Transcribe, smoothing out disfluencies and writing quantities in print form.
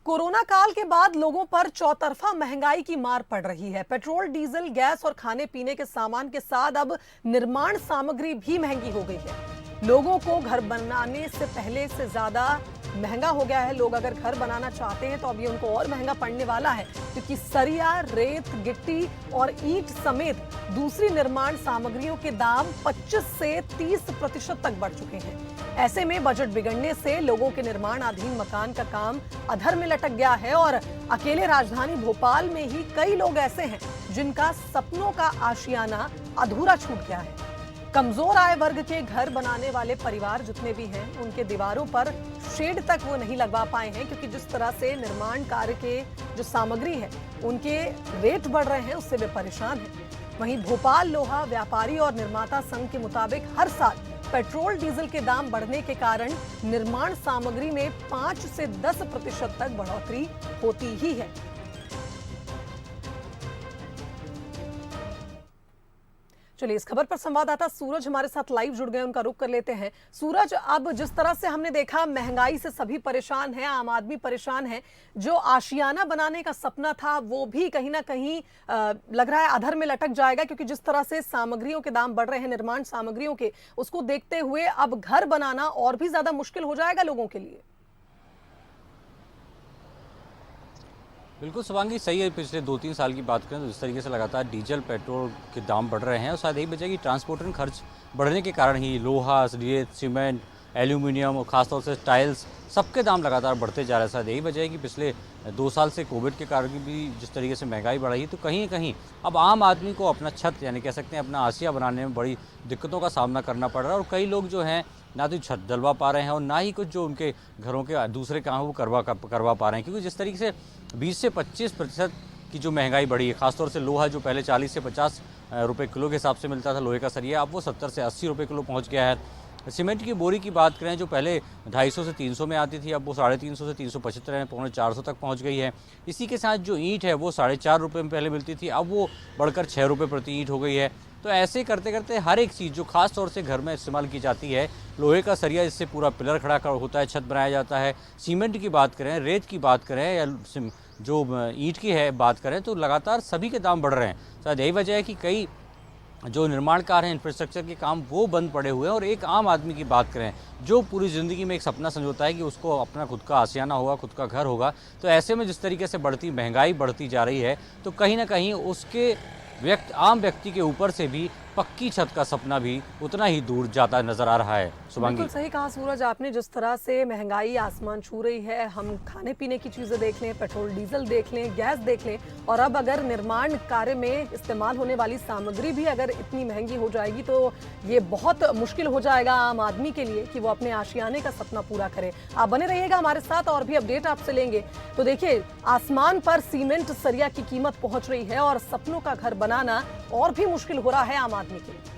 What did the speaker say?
Corona काल के बाद लोगों पर चौतरफा महंगाई की मार पड़ रही है। पेट्रोल, डीजल, गैस और खाने पीने के सामान के साथ अब निर्माण सामग्री भी महंगी हो गई है। लोगों को घर बनाने से पहले से ज्यादा महंगा हो गया है। लोग अगर घर बनाना चाहते हैं तो अभी उनको और महंगा पड़ने वाला है, क्योंकि सरिया, रेत, गिट्टी और ईंट समेत दूसरी निर्माण सामग्रियों के दाम 25 से 30% तक बढ़ चुके हैं। ऐसे में बजट बिगड़ने से लोगों के निर्माणाधीन मकान का काम अधर में लटक गया है और अकेले राजधानी भोपाल में ही कई लोग ऐसे हैं जिनका सपनों का आशियाना अधूरा छूट गया है। कमजोर आय वर्ग के घर बनाने वाले परिवार जितने भी हैं, उनके दीवारों पर शेड तक वो नहीं लगवा पाए हैं, क्योंकि जिस तरह से निर्माण कार्य के जो सामग्री है उनके रेट बढ़ रहे हैं, उससे वे परेशान हैं। वहीं भोपाल लोहा व्यापारी और निर्माता संघ के मुताबिक हर साल पेट्रोल, डीजल के दाम बढ़ने के कारण निर्माण सामग्री में 5 से 10% तक बढ़ोतरी होती ही है। चलिए, इस खबर पर संवाददाता सूरज हमारे साथ लाइव जुड़ गए, उनका रुख कर लेते हैं। सूरज, अब जिस तरह से हमने देखा, महंगाई से सभी परेशान हैं, आम आदमी परेशान है। जो आशियाना बनाने का सपना था वो भी कहीं ना कहीं लग रहा है अधर में लटक जाएगा, क्योंकि जिस तरह से सामग्रियों के दाम बढ़ रहे हैं, निर्माण सामग्रियों के, उसको देखते हुए अब घर बनाना और भी ज्यादा मुश्किल हो जाएगा लोगों के लिए। बिल्कुल शुभांगी, सही है। पिछले 2-3 साल की बात करें तो जिस तरीके से लगातार डीजल, पेट्रोल के दाम बढ़ रहे हैं, और शायद यही वजह कि ट्रांसपोर्टेशन खर्च बढ़ने के कारण ही लोहा, रेत, सीमेंट, एल्यूमिनियम और ख़ासतौर से टाइल्स, सबके दाम लगातार बढ़ते जा रहे हैं। शायद यही वजह है कि पिछले 2 साल से कोविड के कारण भी जिस तरीके से महंगाई बढ़ रही है, तो कहीं कहीं अब आम आदमी को अपना छत, यानी कह सकते हैं अपना आसिया बनाने में बड़ी दिक्कतों का सामना करना पड़ रहा है। और कई लोग जो हैं ना तो छत डलवा पा रहे हैं और ना ही कुछ जो उनके घरों के दूसरे काम वो करवा पा रहे हैं, क्योंकि जिस तरीके से 20 से 25% की जो महंगाई बढ़ी है, खासतौर से लोहा जो पहले 40 से 50 रुपए किलो के हिसाब से मिलता था लोहे का सरिया, अब वो 70 से 80 रुपए किलो पहुंच गया है। सीमेंट की बोरी की बात करें, जो पहले 250 से 300 में आती थी, अब वो 350 से 375 पौने 400 तक पहुंच गई है। इसी के साथ जो ईंट है वो 4.5 रुपये में पहले मिलती थी, अब वो बढ़कर 6 रुपये प्रति ईंट हो गई है। तो ऐसे करते करते हर एक चीज़ जो खास तौर से घर में इस्तेमाल की जाती है, लोहे का सरिया जिससे पूरा पिलर खड़ा होता है, छत बनाया जाता है, सीमेंट की बात करें, रेत की बात करें, या जो ईंट की है बात करें, तो लगातार सभी के दाम बढ़ रहे हैं। शायद यही वजह है कि कई जो निर्माण कार्य हैं, इंफ्रास्ट्रक्चर के काम, वो बंद पड़े हुए हैं। और एक आम आदमी की बात करें जो पूरी ज़िंदगी में एक सपना संजोता है कि उसको अपना खुद का आशियाना होगा, खुद का घर होगा, तो ऐसे में जिस तरीके से महंगाई बढ़ती जा रही है, तो कहीं ना कहीं उसके आम व्यक्ति के ऊपर से भी पक्की छत का सपना भी उतना ही दूर जाता नजर आ रहा है। शुभांगी, बिल्कुल सही कहा सूरज आपने। जिस तरह से महंगाई आसमान छू रही है, हम खाने पीने की चीजें देख लें, पेट्रोल डीजल देख लें, गैस देख लें, और अब अगर निर्माण कार्य में इस्तेमाल होने वाली सामग्री भी अगर इतनी महंगी हो जाएगी, तो ये बहुत मुश्किल हो जाएगा आम आदमी के लिए कि वो अपने आशियाने का सपना पूरा करे। आप बने रहिएगा हमारे साथ, और भी अपडेट आपसे लेंगे। तो देखिए, आसमान पर सीमेंट, सरिया की कीमत पहुंच रही है और सपनों का घर बनाना और भी मुश्किल हो रहा है आम आदमी के लिए।